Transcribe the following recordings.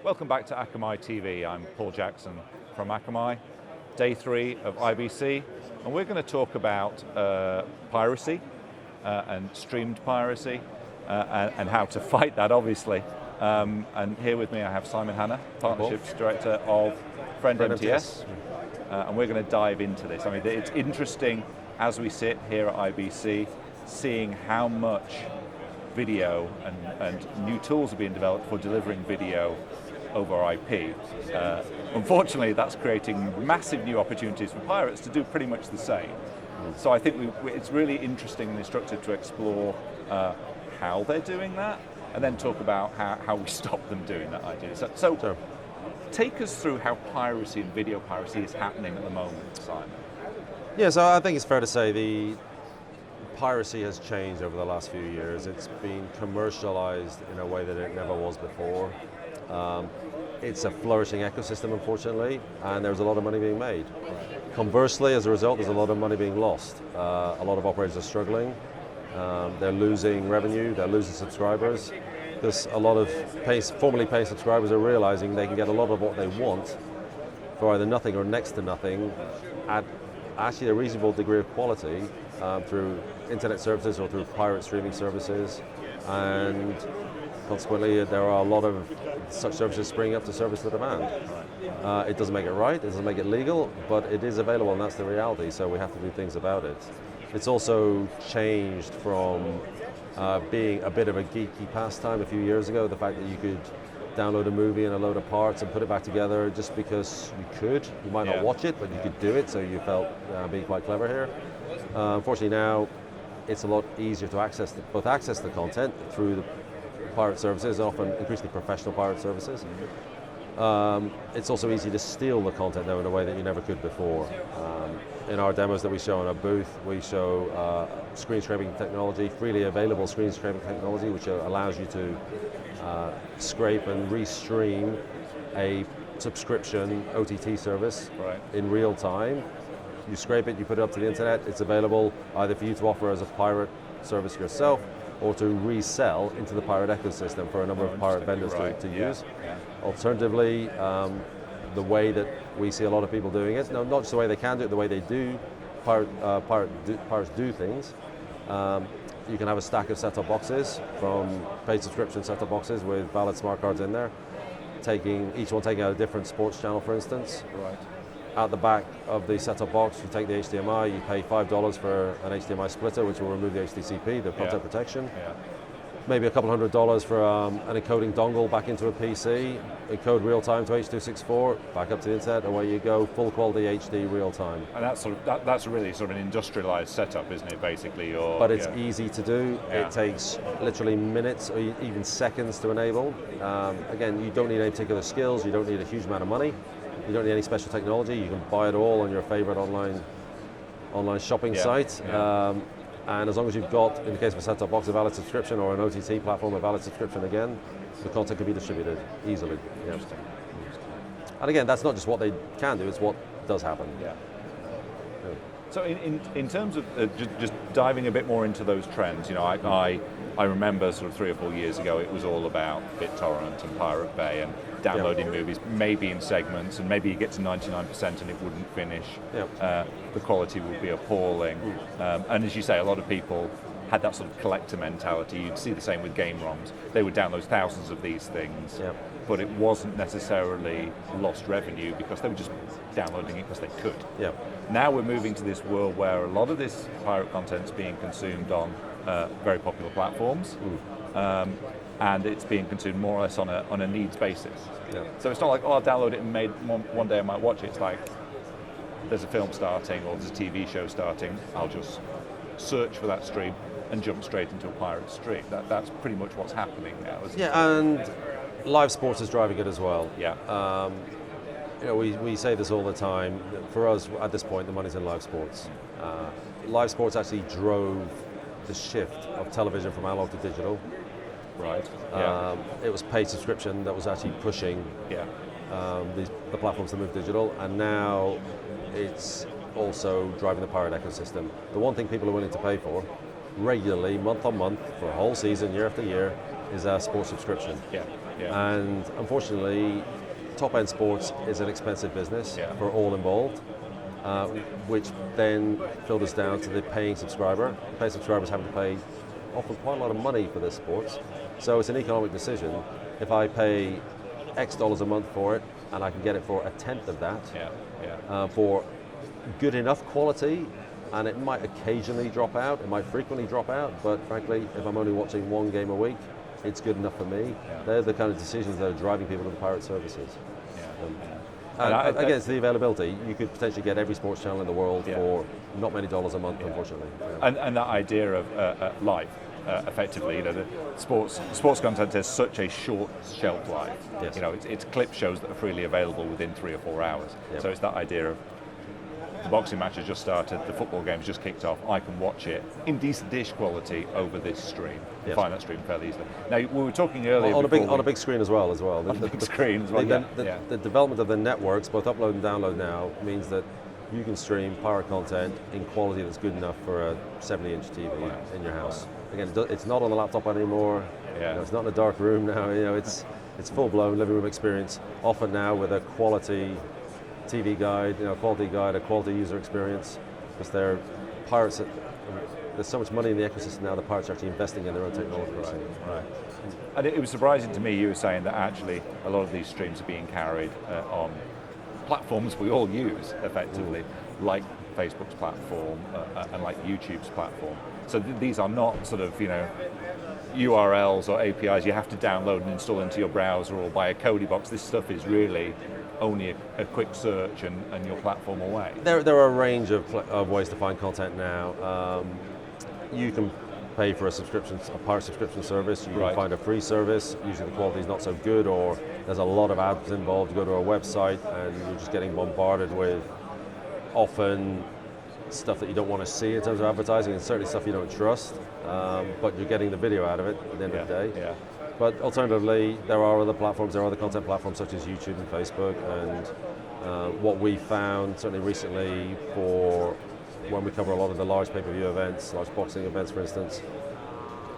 Welcome back to Akamai TV. I'm Paul Jackson from Akamai. Day 3 of IBC, and we're going to talk about piracy and streamed piracy and how to fight that, obviously. And here with me I have Simon Hanna, Partnerships Director of Friend MTS. And we're going to dive into this. I mean, it's interesting as we sit here at IBC, seeing how much video and new tools are being developed for delivering video over IP. Unfortunately, that's creating massive new opportunities for pirates to do pretty much the same. So I think it's really interesting and instructive to explore how they're doing that, and then talk about how we stop them doing that idea. So take us through how piracy and video piracy is happening at the moment, Simon. Yeah, so I think it's fair to say the piracy has changed over the last few years. It's been commercialized in a way that it never was before. It's a flourishing ecosystem, unfortunately, and there's a lot of money being made. Conversely, as a result, there's a lot of money being lost. A lot of operators are struggling. They're losing revenue, they're losing subscribers. Because a lot of formerly paid subscribers are realizing they can get a lot of what they want for either nothing or next to nothing at actually a reasonable degree of quality through internet services or through pirate streaming services. And consequently, there are a lot of such services springing up to service the demand. It doesn't make it right, it doesn't make it legal, but it is available, and that's the reality, so we have to do things about it. It's also changed from being a bit of a geeky pastime a few years ago, the fact that you could download a movie and a load of parts and put it back together just because you could. You might not watch it, but you could do it, so you felt being quite clever here. Unfortunately now, it's a lot easier to both access the content through the pirate services, often increasingly professional pirate services. It's also easy to steal the content now in a way that you never could before. In our demos that we show in our booth, we show screen scraping technology, freely available screen scraping technology, which allows you to scrape and restream a subscription OTT service in real time. You scrape it, you put it up to the internet, it's available either for you to offer as a pirate service yourself or to resell into the pirate ecosystem for a number of pirate vendors to use. Alternatively, the way that we see a lot of people doing it, not just the way they can do it, the way they do, pirates do things. You can have a stack of set-top boxes from paid subscription set-top boxes with valid smart cards in there, each one taking out a different sports channel, for instance. At the back of the set-top box, you take the HDMI, you pay $5 for an HDMI splitter, which will remove the HDCP, the content protection. Maybe a couple $100 for an encoding dongle back into a PC, encode real-time to H.264, back up to the internet, away you go, full quality HD real-time. And that's really sort of an industrialized setup, isn't it, basically? But it's easy to do. It takes literally minutes or even seconds to enable. Again, you don't need any particular skills, you don't need a huge amount of money. You don't need any special technology. You can buy it all on your favorite online shopping site. And as long as you've got, in the case of a set-top box, a valid subscription, or an OTT platform, a valid subscription again, the content can be distributed easily. Interesting. And again, that's not just what they can do, it's what does happen. So in terms of just diving a bit more into those trends, I remember sort of 3 or 4 years ago, it was all about BitTorrent and Pirate Bay and downloading movies, maybe in segments, and maybe you get to 99% and it wouldn't finish. The quality would be appalling. And as you say, a lot of people had that sort of collector mentality. You'd see the same with game ROMs. They would download thousands of these things, but it wasn't necessarily lost revenue because they were just downloading it because they could. Now we're moving to this world where a lot of this pirate content is being consumed on very popular platforms, and it's being consumed more or less on a needs basis. So it's not like, I'll download it and one day I might watch it. It's like, there's a film starting or there's a TV show starting, I'll just search for that stream and jump straight into a pirate stream. That's pretty much what's happening now, isn't it? And live sports is driving it as well. We say this all the time. For us, at this point, the money's in live sports. Live sports actually drove the shift of television from analog to digital. It was paid subscription that was actually pushing the platforms to move digital, and now it's also driving the pirate ecosystem. The one thing people are willing to pay for regularly, month on month, for a whole season, year after year, is our sports subscription. Yeah. And unfortunately, top-end sports is an expensive business Yeah. for all involved, which then filters down to the paying subscriber. The paying subscribers having to pay often quite a lot of money for this sports. So it's an economic decision. If I pay X dollars a month for it, and I can get it for a tenth of that, for good enough quality, and it might occasionally drop out, it might frequently drop out, but frankly, if I'm only watching one game a week, it's good enough for me. Yeah. They're the kind of decisions that are driving people to the pirate services. And Again, it's the availability. You could potentially get every sports channel in the world Yeah. for not many dollars a month, unfortunately. Yeah. And that idea of life, effectively, the sports content has such a short shelf life. Yes. It's clip shows that are freely available within 3 or 4 hours. Yep. So it's that idea of the boxing match has just started, the football game's just kicked off, I can watch it in decent dish quality over this stream. Yes. Find that stream fairly easily. Now, we were talking earlier On a big screen as well. On a big screen as well, The development of the networks, both upload and download now, means that you can stream pirate content in quality that's good enough for a 70-inch TV in your house. Again, it's not on the laptop anymore. Yeah. It's not in a dark room now. It's full-blown living room experience. Often now with a quality TV guide, a quality user experience, because they're pirates. There's so much money in the ecosystem now. The pirates are actually investing in their own technology. Right. And it was surprising to me. You were saying that actually a lot of these streams are being carried on platforms we all use effectively, like Facebook's platform and like YouTube's platform. So these are not sort of URLs or APIs you have to download and install into your browser or buy a Kodi box. This stuff is really only a quick search and your platform away. There are a range of ways to find content now. You can pay for a pirate subscription service. You can find a free service. Usually the quality is not so good, or there's a lot of ads involved. You go to a website and you're just getting bombarded with often stuff that you don't want to see in terms of advertising, and certainly stuff you don't trust. But you're getting the video out of it at the end of the day. Yeah. But alternatively, there are other platforms, there are other content platforms such as YouTube and Facebook, and what we found certainly recently for when we cover a lot of the large pay-per-view events, large boxing events for instance,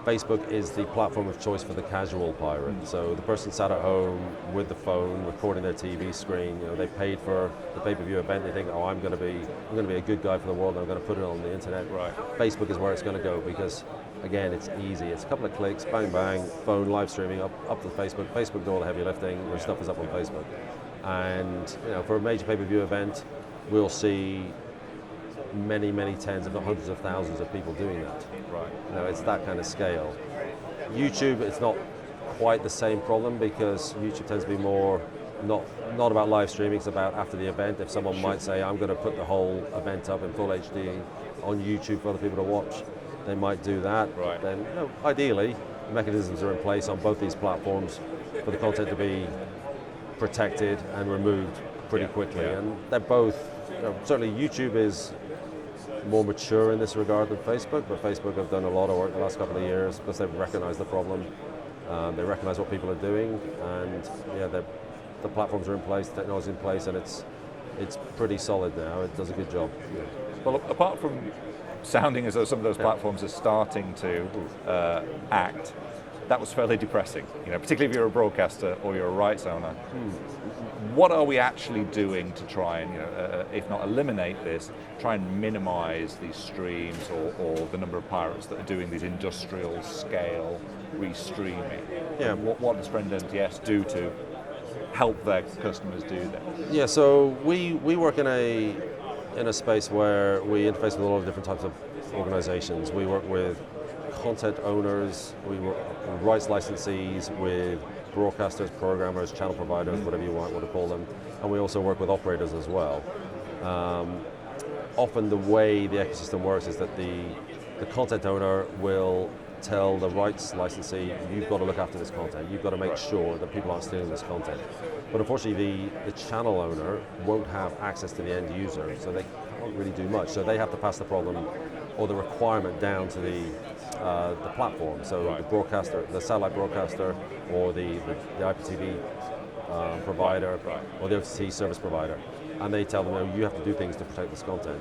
Facebook is the platform of choice for the casual pirate. So the person sat at home with the phone, recording their TV screen, they paid for the pay-per-view event, they think, I'm going to be a good guy for the world, and I'm going to put it on the internet. Right. Facebook is where it's going to go, because again, it's easy. It's a couple of clicks, bang, bang, phone, live streaming, up to Facebook. Facebook does all the heavy lifting, your stuff is up on Facebook. And for a major pay-per-view event, we'll see many, many tens, if not hundreds of thousands of people doing that. Right. It's that kind of scale. YouTube, it's not quite the same problem, because YouTube tends to be more not about live streaming, it's about after the event. If someone might say, I'm going to put the whole event up in full HD on YouTube for other people to watch, they might do that. Right. Then, ideally, mechanisms are in place on both these platforms for the content to be protected and removed pretty quickly. Yeah. And they're both, certainly YouTube is more mature in this regard than Facebook, but Facebook have done a lot of work the last couple of years because they've recognized the problem. They recognize what people are doing, and the platforms are in place, the technology is in place, and it's pretty solid now. It does a good job. Yeah. Well, apart from sounding as though some of those platforms are starting to act, that was fairly depressing. Particularly if you're a broadcaster or you're a rights owner. What are we actually doing to try and, if not eliminate this, try and minimize these streams or the number of pirates that are doing these industrial scale restreaming? Yeah. What does Friend MTS do to help their customers do that? Yeah. So we work in a space where we interface with a lot of different types of organizations. We work with content owners, we work with rights licensees, with broadcasters, programmers, channel providers, whatever you want to call them, and we also work with operators as well. Often the way the ecosystem works is that the content owner will tell the rights licensee, you've got to look after this content, you've got to make sure that people aren't stealing this content. But unfortunately the channel owner won't have access to the end user, so they can't really do much. So they have to pass the problem or the requirement down to the platform. So the broadcaster, the satellite broadcaster, or the IPTV provider, or the OTT service provider, and they tell them, you have to do things to protect this content.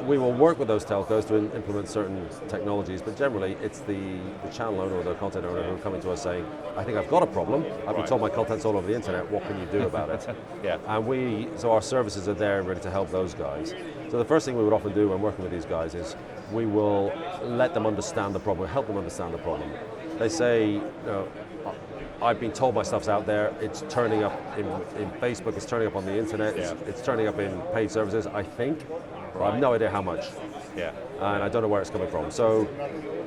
we will work with those telcos to implement certain technologies, but generally it's the channel owner or the content owner who are coming to us saying, I think I've got a problem, I've been told my content's all over the internet, what can you do about it? Yeah. And so our services are there ready to help those guys. So the first thing we would often do when working with these guys is we will let them understand the problem, help them understand the problem. They say, I've been told my stuff's out there, it's turning up in Facebook, it's turning up on the internet, it's turning up in paid services, I think, but I have no idea how much. Yeah. And I don't know where it's coming from. So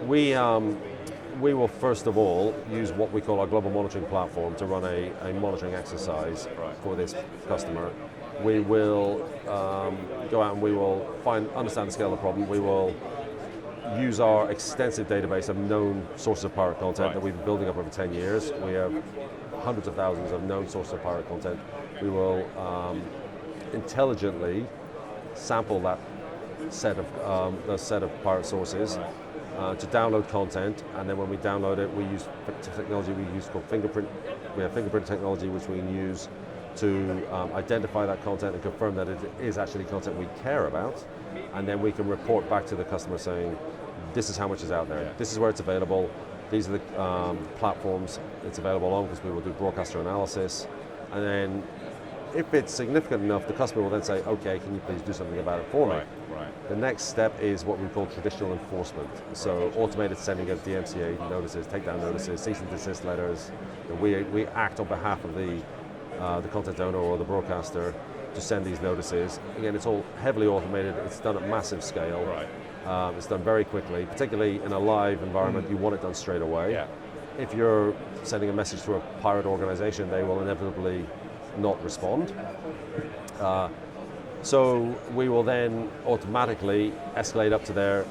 we will first of all use what we call our global monitoring platform to run a monitoring exercise for this customer. We will go out and we will understand the scale of the problem. We will use our extensive database of known sources of pirate content that we've been building up over 10 years. We have hundreds of thousands of known sources of pirate content. We will intelligently sample that set of pirate sources to download content, and then when we download it, we use technology we use called fingerprint. We have fingerprint technology which we can use to identify that content and confirm that it is actually content we care about, and then we can report back to the customer saying, this is how much is out there, this is where it's available, these are the platforms it's available on, because we will do broadcaster analysis, and then if it's significant enough, the customer will then say, okay, can you please do something about it for me? Right. The next step is what we call traditional enforcement. So automated sending of DMCA notices, takedown notices, cease and desist letters. We act on behalf of the content owner or the broadcaster to send these notices. Again, it's all heavily automated. It's done at massive scale. Right. It's done very quickly, particularly in a live environment. You want it done straight away. Yeah. If you're sending a message to a pirate organization, they will inevitably not respond. So we will then automatically escalate up to their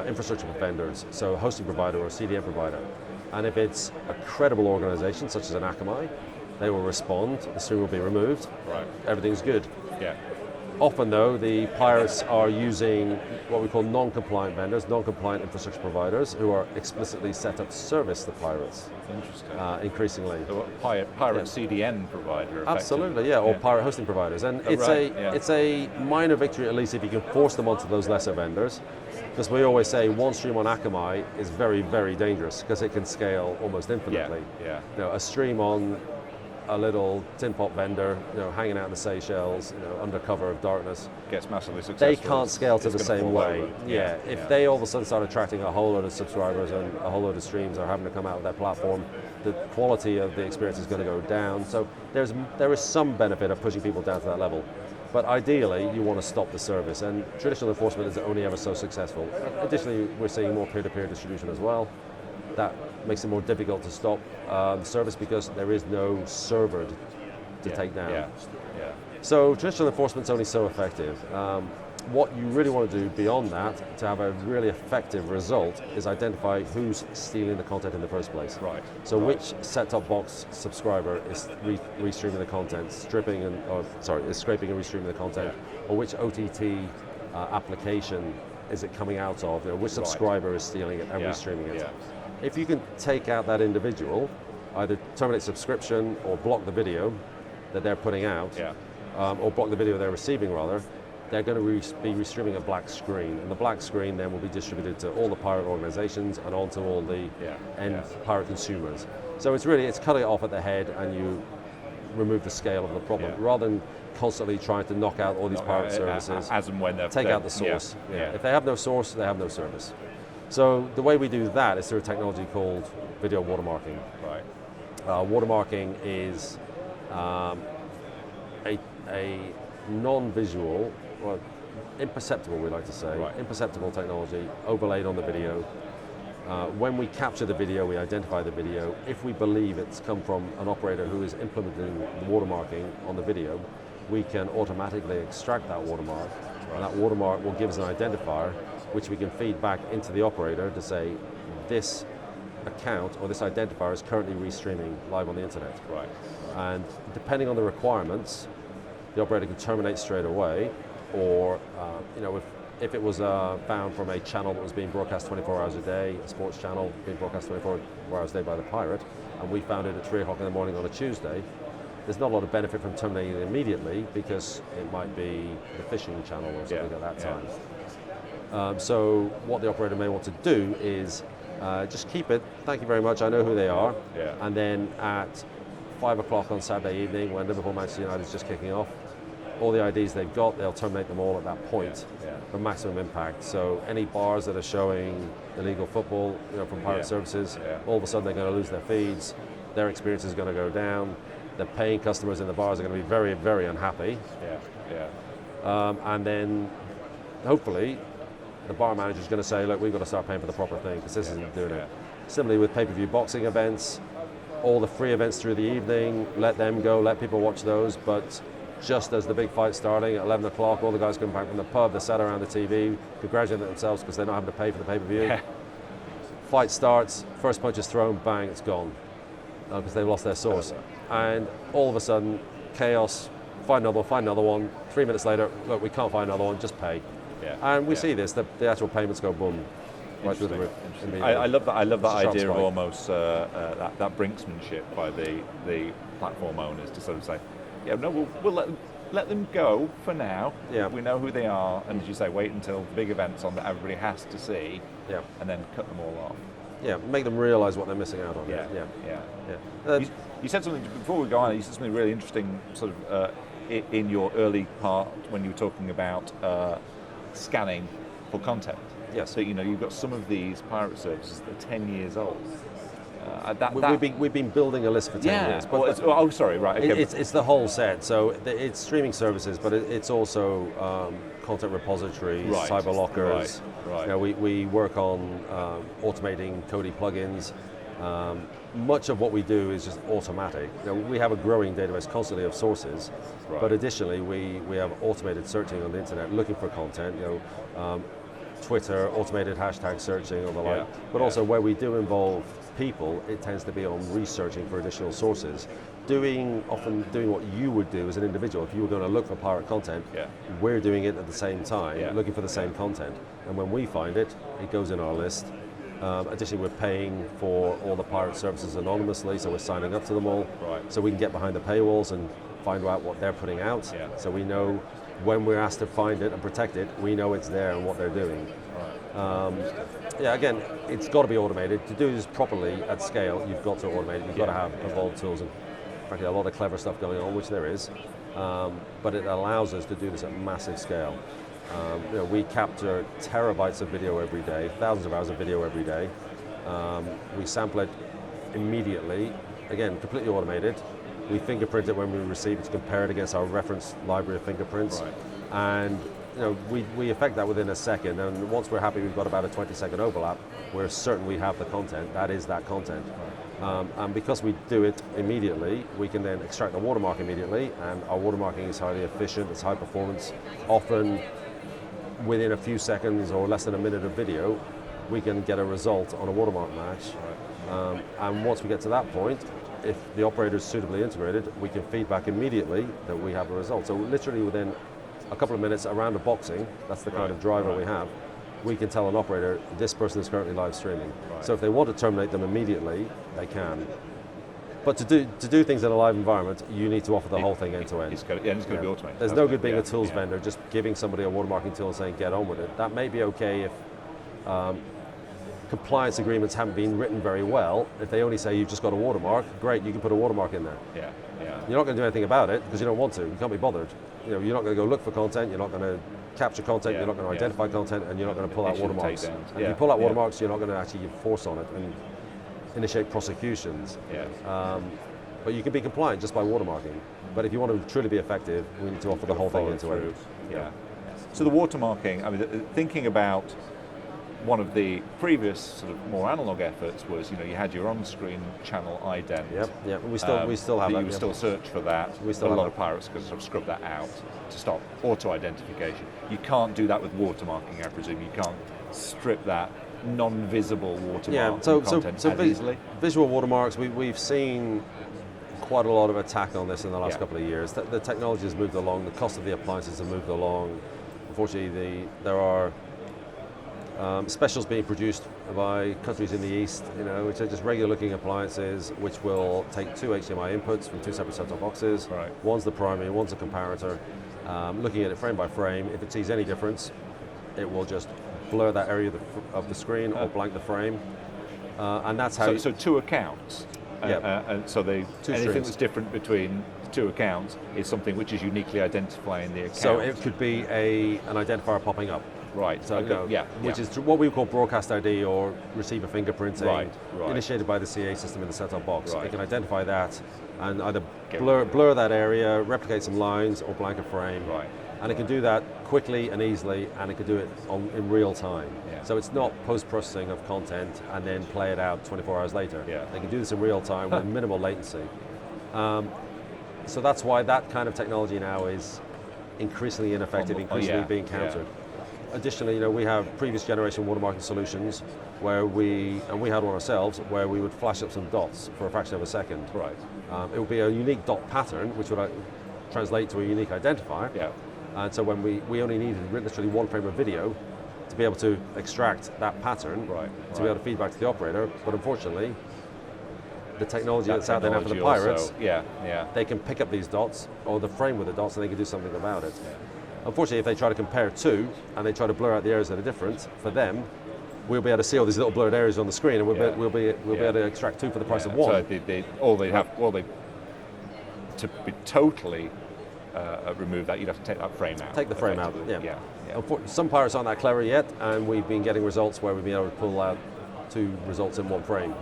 infrastructure vendors, so a hosting provider or a CDN provider. And if it's a credible organization, such as an Akamai, they will respond, the stream will be removed, everything's good. Yeah. Often though, the pirates are using what we call non-compliant vendors, non-compliant infrastructure providers, who are explicitly set up to service the pirates. Interesting. Increasingly. So pirate CDN provider. Absolutely, or pirate hosting providers. And it's a minor victory, at least, if you can force them onto those lesser vendors. Because we always say one stream on Akamai is very, very dangerous, because it can scale almost infinitely. A stream on a little tin pot vendor, hanging out in the Seychelles, under cover of darkness, gets massively successful. They can't scale to the same way. If they all of a sudden start attracting a whole load of subscribers and a whole load of streams are having to come out of their platform, the quality of the experience is going to go down. So there is some benefit of pushing people down to that level. But ideally, you want to stop the service, and traditional enforcement is only ever so successful. Additionally, we're seeing more peer-to-peer distribution as well. That makes it more difficult to stop the service because there is no server to take down. So traditional enforcement is only so effective. What you really want to do beyond that to have a really effective result is identify who's stealing the content in the first place. So which set-top box subscriber is restreaming the content, is scraping and restreaming the content, or which OTT application is it coming out of? Which subscriber is stealing it and restreaming it? If you can take out that individual, either terminate subscription or block the video that they're putting out, or block the video they're receiving rather, they're going to be restreaming a black screen, and the black screen then will be distributed to all the pirate organizations and onto all the end pirate consumers. So it's cutting it off at the head, and you remove the scale of the problem, rather than constantly trying to knock out all these pirate services. As and when take out the source. If they have no source, they have no service. So the way we do that is through a technology called video watermarking. Watermarking is a non-visual, or imperceptible, we like to say, imperceptible technology overlaid on the video. When we capture the video, we identify the video. If we believe it's come from an operator who is implementing the watermarking on the video, we can automatically extract that watermark, and that watermark will give us an identifier which we can feed back into the operator to say this account or this identifier is currently restreaming live on the internet. And depending on the requirements, the operator can terminate straight away, or if it was found from a channel that was being broadcast 24 hours a day, a sports channel being broadcast 24 hours a day by the pirate, and we found it at 3 o'clock in the morning on a Tuesday, there's not a lot of benefit from terminating it immediately, because it might be the fishing channel or something at that time. So what the operator may want to do is just keep it. Thank you very much. I know who they are. Yeah. And then at 5 o'clock on Saturday evening, when Liverpool Manchester United is just kicking off, all the IDs they've got, they'll terminate them all at that point for maximum impact. So any bars that are showing illegal football, from pirate services, all of a sudden they're going to lose their feeds. Their experience is going to go down. The paying customers in the bars are going to be very, very unhappy. And then hopefully the bar manager is going to say, look, we've got to start paying for the proper thing because this isn't doing it. Similarly with pay-per-view boxing events, all the free events through the evening, let them go, let people watch those, but just as the big fight's starting at 11 o'clock, all the guys come back from the pub, they're sat around the TV, congratulating themselves because they're not having to pay for the pay-per-view. Fight starts, first punch is thrown, bang, it's gone, because they've lost their source. And all of a sudden, chaos, find another one, 3 minutes later, look, we can't find another one, just pay. And we see this, the actual payments go boom, right through the roof. I love that idea of almost that brinksmanship by the platform owners to sort of say, we'll let them go for now. We know who they are, and as you say, wait until the big events on that everybody has to see, and then cut them all off. Make them realise what they're missing out on. You said something before we go on. You said something really interesting, sort of in your early part when you were talking about scanning for content. So you've got some of these pirate services that are 10 years old. We've been building a list for 10 years. But it's the whole set. So it's streaming services, but it's also content repositories, cyber lockers. We work on automating Kodi plugins. Much of what we do is just automatic. We have a growing database constantly of sources, but additionally we have automated searching on the internet, looking for content. Twitter, automated hashtag searching or the like. But also where we do involve people, it tends to be on researching for additional sources. Often doing what you would do as an individual. If you were going to look for pirate content, we're doing it at the same time, looking for the same content. And when we find it, it goes in our list. Additionally, we're paying for all the pirate services anonymously, so we're signing up to them all. So we can get behind the paywalls and find out what they're putting out. So we know when we're asked to find it and protect it, we know it's there and what they're doing. Again, it's got to be automated. To do this properly at scale, you've got to automate it. You've got to have evolved tools and frankly a lot of clever stuff going on, which there is. But it allows us to do this at massive scale. We capture terabytes of video every day, thousands of hours of video every day. We sample it immediately, again, completely automated. We fingerprint it when we receive it to compare it against our reference library of fingerprints. And we affect that within a second. And once we're happy we've got about a 20-second overlap, we're certain we have the content. That is that content. And because we do it immediately, we can then extract the watermark immediately. And our watermarking is highly efficient, it's high performance. Often within a few seconds or less than a minute of video, we can get a result on a watermark match. And once we get to that point, if the operator is suitably integrated, we can feedback immediately that we have a result. So literally within a couple of minutes around a boxing, that's the kind of driver we have, we can tell an operator, this person is currently live streaming. So if they want to terminate them immediately, they can. But to do things in a live environment, you need to offer the whole thing end to end. It's got to be automated. There's no good being a tools vendor, just giving somebody a watermarking tool and saying, get on with it. That may be okay if compliance agreements haven't been written very well. If they only say you've just got a watermark, great, you can put a watermark in there. You're not going to do anything about it because you don't want to. You can't be bothered. You're not going to go look for content. You're not going to capture content. You're not going to identify content, and you're not going to pull out watermarks. And if you pull out watermarks, you're not going to actually give force on it and initiate prosecutions. But you can be compliant just by watermarking. But if you want to truly be effective, we need to offer the whole thing end to end. So the watermarking, I mean, thinking about one of the previous sort of more analog efforts was, you had your on-screen channel ident. We still have that. You would still search for that. We still a have lot of pirates could sort of scrub that out to stop auto-identification. You can't do that with watermarking, I presume. You can't strip that non-visible watermark content as easily. Visual watermarks, we've seen quite a lot of attack on this in the last couple of years. The technology has moved along, the cost of the appliances have moved along. Unfortunately, there are specials being produced by countries in the East, which are just regular looking appliances which will take two HDMI inputs from two separate set-top boxes. One's the primary, one's a comparator. Looking at it frame by frame, if it sees any difference, it will just blur that area of the screen or blank the frame. And that's how. So two accounts. And so anything streams. that's different between two accounts is something which is uniquely identifying the account. So it could be an identifier popping up. Right. So which is what we call broadcast ID or receiver fingerprinting, right. initiated by the CA system in the set-top box. Right. It can identify that and either blur that area, replicate some lines, or blank a frame. Right. And it can do that quickly and easily, and it can do it in real time. Yeah. So it's not post-processing of content and then play it out 24 hours later. Yeah. They can do this in real time with minimal latency. So that's why that kind of technology now is increasingly ineffective, increasingly being countered. Yeah. Additionally, we have previous generation watermarking solutions where and we had one ourselves, where we would flash up some dots for a fraction of a second. Right. It would be a unique dot pattern, which would translate to a unique identifier. Yeah. And so when we only needed literally one frame of video to be able to extract that pattern, to be able to feed back to the operator. But unfortunately, the technology that's out there now for the pirates, they can pick up these dots, or the frame with the dots, and they can do something about it. Yeah. Unfortunately, if they try to compare two, and they try to blur out the areas that are different, for them, we'll be able to see all these little blurred areas on the screen, and we'll be able to extract two for the price of one. So to be totally remove that, you'd have to take that frame out. Take the frame out, yeah. Some pirates aren't that clever yet, and we've been getting results where we've been able to pull out two results in one frame.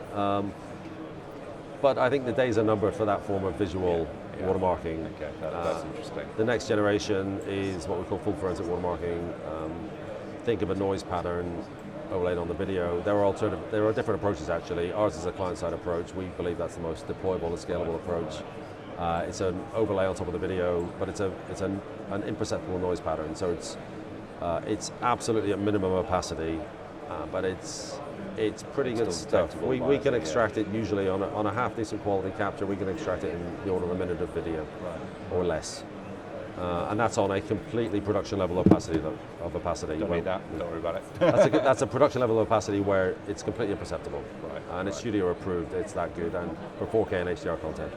But I think the days are numbered for that form of visual watermarking. Okay, that's interesting. The next generation is what we call full forensic watermarking. Think of a noise pattern overlaid on the video. There are different approaches actually. Ours is a client-side approach. We believe that's the most deployable and scalable approach. It's an overlay on top of the video, but it's an imperceptible noise pattern. So it's absolutely at minimum opacity, but it's pretty good stuff. We can extract it usually on a half decent quality capture. We can extract it in the order of a minute of video, or less, and that's on a completely production level opacity. Don't need that. Don't worry about it. That's a production level opacity where it's completely imperceptible, and it's studio approved. It's that good, and for 4K and HDR content.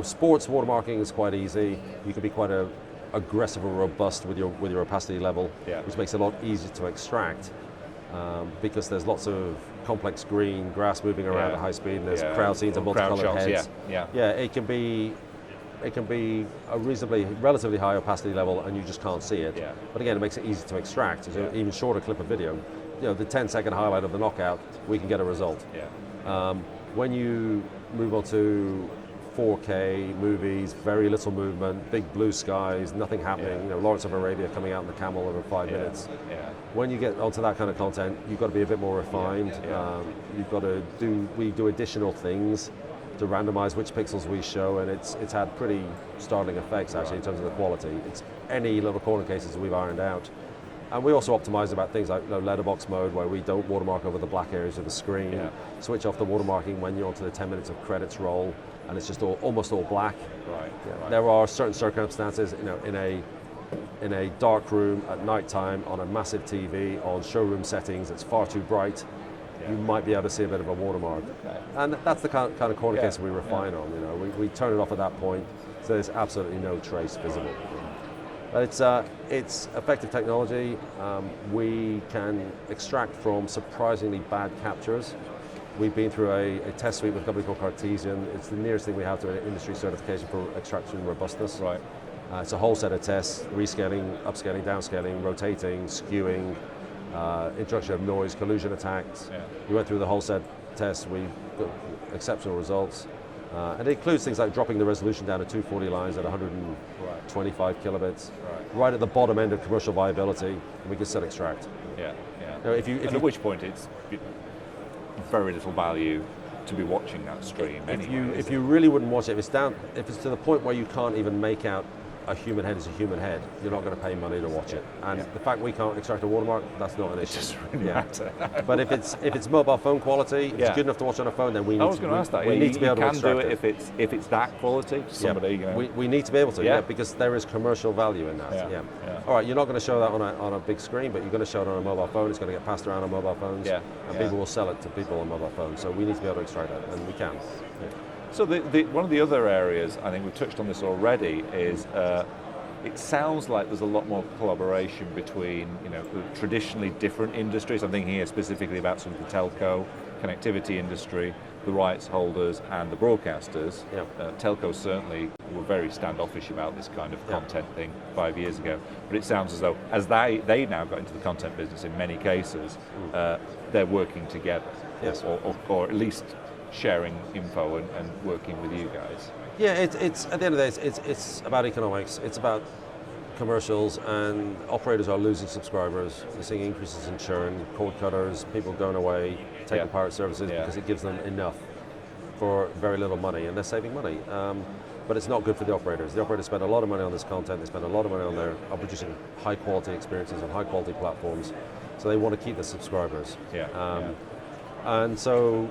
Sports watermarking is quite easy. You can be quite aggressive or robust with your opacity level, which makes it a lot easier to extract because there's lots of complex green grass moving around at high speed, and there's crowd scenes and multicolored heads. It can be a relatively high opacity level, and you just can't see it. But again, it makes it easy to extract. So even shorter clip of video, the 10-second highlight of the knockout, we can get a result. When you move on to 4K movies, very little movement, big blue skies, nothing happening. Lawrence of Arabia coming out in the camel over 5 minutes. When you get onto that kind of content, you've got to be a bit more refined. You've got to we do additional things to randomize which pixels we show, and it's had pretty startling effects actually in terms of the quality. It's any little corner cases we've ironed out. And we also optimize about things like letterbox mode, where we don't watermark over the black areas of the screen. Switch off the watermarking when you're onto the 10 minutes of credits roll, and it's just almost all black. There are certain circumstances, in a dark room at night time on a massive TV on showroom settings, it's far too bright. You might be able to see a bit of a watermark, and that's the kind of corner case we refine on. We turn it off at that point, so there's absolutely no trace visible. But it's effective technology. We can extract from surprisingly bad captures. We've been through a test suite with a company called Cartesian. It's the nearest thing we have to an industry certification for extraction robustness. It's a whole set of tests: rescaling, upscaling, downscaling, rotating, skewing, introduction of noise, collusion attacks. We went through the whole set test. We got exceptional results. And it includes things like dropping the resolution down to 240 lines at 125 kilobits, right at the bottom end of commercial viability, and we can still extract. At which point it's very little value to be watching that stream. If you really wouldn't watch it, if it's to the point where you can't even make out a human head is a human head, you're not going to pay money to watch it. And the fact we can't extract a watermark, that's not an issue. It doesn't really matter. But if it's mobile phone quality, if it's good enough to watch on a phone, then we need to be able to extract it. If it's that quality, somebody. We need to be able to, because there is commercial value in that. All right, you're not going to show that on a big screen, but you're going to show it on a mobile phone. It's going to get passed around on mobile phones, and people will sell it to people on mobile phones. So we need to be able to extract that, and we can. So one of the other areas, I think we've touched on this already, is it sounds like there's a lot more collaboration between, the traditionally different industries. I'm thinking here specifically about sort of the telco, connectivity industry, the rights holders and the broadcasters. Yeah. Telcos certainly were very standoffish about this kind of content thing 5 years ago, but it sounds as though as they now got into the content business in many cases, they're working together, Yes. or at least sharing info and working with you guys. Yeah, it's at the end of the day, it's about economics. It's about commercials, and operators are losing subscribers. They're seeing increases in churn, cord cutters, people going away, taking pirate services because it gives them enough for very little money, and they're saving money. But it's not good for the operators. The operators spend a lot of money on this content. They spend a lot of money on producing high quality experiences on high quality platforms. So they want to keep the subscribers. And so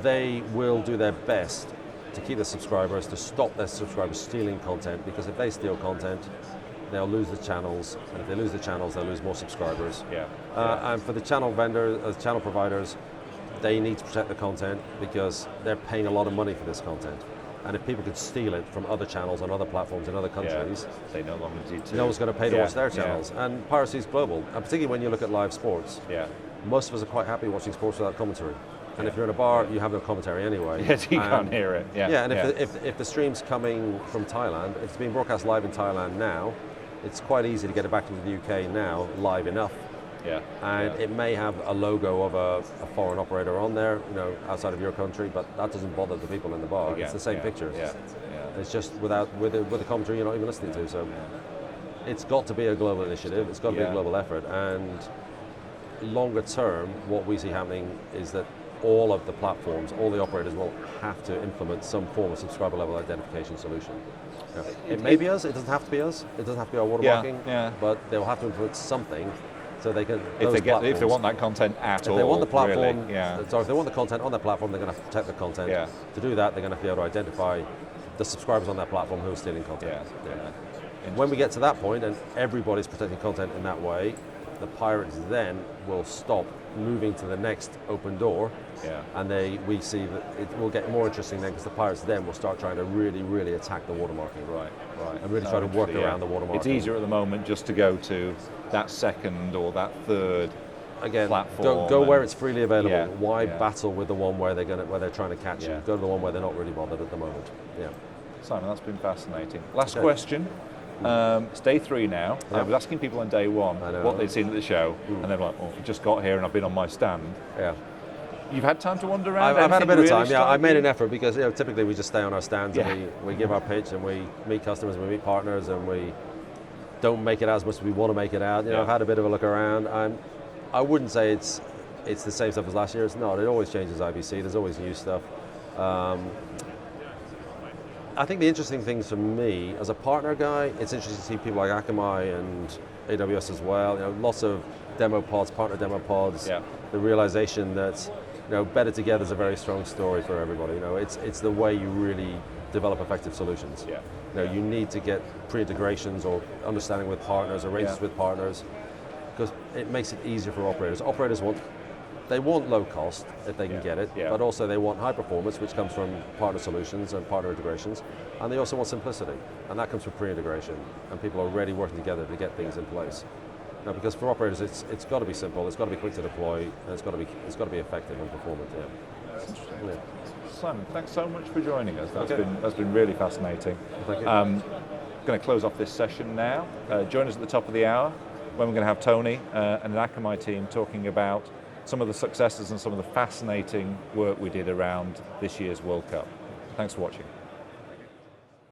they will do their best to keep the subscribers, to stop their subscribers stealing content, because if they steal content, they'll lose the channels, and if they lose the channels, they'll lose more subscribers. And for the channel vendors, channel providers, they need to protect the content because they're paying a lot of money for this content. And if people could steal it from other channels on other platforms in other countries, they no longer need to. No one's going to pay to watch their channels. And piracy is global, and particularly when you look at live sports. Most of us are quite happy watching sports without commentary. And if you're in a bar, you have no commentary anyway. Yes, you can't hear it. And if the stream's coming from Thailand, if it's being broadcast live in Thailand now, it's quite easy to get it back into the UK now, live enough. And it may have a logo of a foreign operator on there, outside of your country, but that doesn't bother the people in the bar. It's the same picture. It's just with the commentary you're not even listening to. So it's got to be a global initiative. It's got to be a global effort. And longer term, what we see happening is that all of the platforms, all the operators will have to implement some form of subscriber level identification solution. It may be us, it doesn't have to be us, it doesn't have to be our watermarking, but they'll have to implement something so they can, if they want that content at all. If they want the platform, really, so if they want the content on their platform, they're going to have to protect the content. To do that, they're going to have to be able to identify the subscribers on their platform who are stealing content. When we get to that point and everybody's protecting content in that way, the pirates then will stop moving to the next open door, and we see that it will get more interesting then, because the pirates then will start trying to really, really attack the watermarking, and really try to work around the watermarking. It's easier at the moment just to go to that second or that third platform. Go where it's freely available. Why battle with the one where they're trying to catch you? Go to the one where they're not really bothered at the moment. Simon, that's been fascinating. Last question. It's day 3 now. I was asking people on day 1 what they'd seen at the show, and they're like, I just got here and I've been on my stand. You've had time to wander around? I've had a bit of time, I made an effort, because typically we just stay on our stands and we give our pitch and we meet customers and we meet partners and we don't make it as much as we want to make it out. I've had a bit of a look around, and I wouldn't say it's the same stuff as last year. It's not. It always changes IBC. There's always new stuff. I think the interesting things for me, as a partner guy, it's interesting to see people like Akamai and AWS as well. Lots of demo pods, partner demo pods. The realization that better together is a very strong story for everybody. It's the way you really develop effective solutions. You need to get pre-integrations or understanding with partners, arrangements with partners, because it makes it easier for operators. Operators want low cost if they can get it, but also they want high performance, which comes from partner solutions and partner integrations, and they also want simplicity, and that comes from pre-integration, and people are already working together to get things in place. Now, because for operators, it's got to be simple, it's got to be quick to deploy, and it's got to be effective and performant. Simon, thanks so much for joining us. That's been really fascinating. Thank you. Going to close off this session now. Join us at the top of the hour when we're going to have Tony and an Akamai team talking about some of the successes and some of the fascinating work we did around this year's World Cup. Thanks for watching.